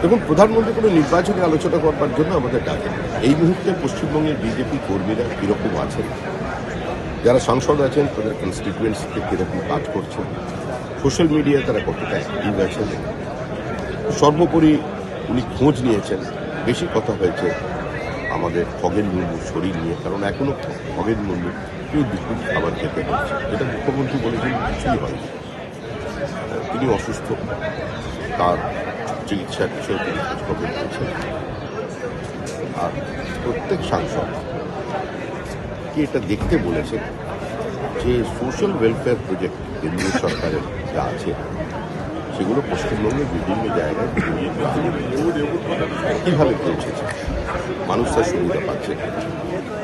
দেখুন, প্রধানমন্ত্রী কোনো নির্বাচনী আলোচনা করবার জন্য আমাদের ডাকেন। এই মুহূর্তে পশ্চিমবঙ্গের বিজেপি কর্মীরা কীরকম আছেন, যারা সাংসদ আছেন তাদের কনস্টিটুয়েন্সিতে কীরকম কাজ করছেন, সোশ্যাল মিডিয়ায় তারা কতটা অ্যাক্টিভ আছেন, সর্বোপরি উনি খোঁজ নিয়েছেন। বেশি কথা হয়েছে আমাদের খগেন মুর্মুর শরীর নিয়ে, কারণ এখনও খগেন মুর্মু কেউ দুপুর খাবার খেতে হচ্ছে, যেটা মুখ্যমন্ত্রী বলেছেন কিছুই হয়নি। তিনি অসুস্থ, তার চিকিৎসার বিষয়ে তিনি খোঁজখবর নিয়েছেন। আর প্রত্যেক সাংসদ কি এটা দেখতে বলেছেন যে সোশ্যাল ওয়েলফেয়ার প্রজেক্ট কেন্দ্রীয় সরকারের যা আছে সেগুলো পশ্চিমবঙ্গের বিভিন্ন জায়গায় কীভাবে পৌঁছেছে, মানুষ তার সুবিধা পাচ্ছে,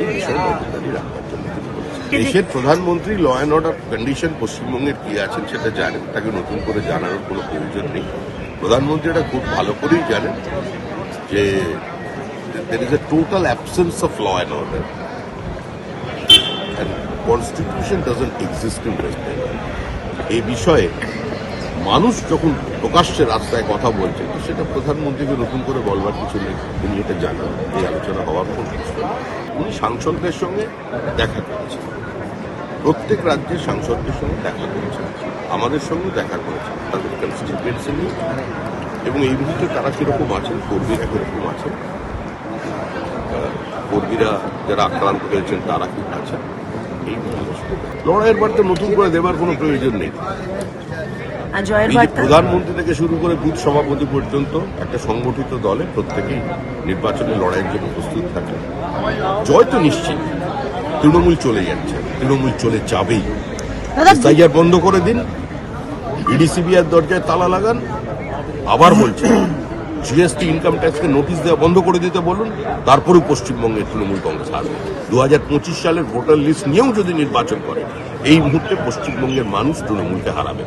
এই বিষয়ে নজরদারি রাখবার জন্য তিনি বলেছেন। দেশের প্রধানমন্ত্রী ল অ্যান্ড অর্ডার কন্ডিশন পশ্চিমবঙ্গের কী আছেন সেটা জানেন, তাকে নতুন করে জানানোর কোনো প্রয়োজন নেই। প্রধানমন্ত্রী এটা খুব ভালো করেই জানেন যে there is a total absence of law and order and constitution doesn't exist in West Bengal. এই বিষয়ে মানুষ যখন প্রকাশ্যে রাস্তায় কথা বলছে, তো সেটা প্রধানমন্ত্রীকে নতুন করে বলবার কিছু নেই, তিনি এটা জানেন। এই আলোচনা হওয়ার কোনো কিছু নেই। উনি সাংসদদের সঙ্গে দেখা করেছেন, প্রত্যেক রাজ্যের সাংসদদের সঙ্গে দেখা করেছেন, আমাদের সঙ্গে দেখা করেছেন, তাদের কনস্টিটুয়েন্সি নিয়ে, এবং এই মুহূর্তে তারা কীরকম আছেন, কর্মীরা কীরকম আছেন, কর্মীরা যারা আক্রান্ত হয়েছেন তারা কি আছেন, এই লড়াইয়ের বার্তা নতুন করে দেবার কোনো প্রয়োজন নেই। প্রধানমন্ত্রী থেকে শুরু করে বুথ সভাপতি পর্যন্ত একটা সংগঠিত দলে প্রত্যেকেই নির্বাচনী লড়াইয়ের জন্য প্রস্তুত থাকে। জয় তো নিশ্চিত, তৃণমূল চলে যাচ্ছে, তৃণমূল চলে যাবেই। এসআইআর বন্ধ করে দিন, ইডিসিবিআর দরজায় তালা লাগান, আবার বলছে জিএসটি ইনকাম ট্যাক্সকে নোটিশ দেওয়া বন্ধ করে দিতে বলুন, তারপরে পশ্চিমবঙ্গের তৃণমূল কংগ্রেস হারবে। 2025 সালের ভোটার লিস্ট নিয়েও যদি নির্বাচন করে, এই মুহূর্তে পশ্চিমবঙ্গের মানুষ তৃণমূলকে হারাবে।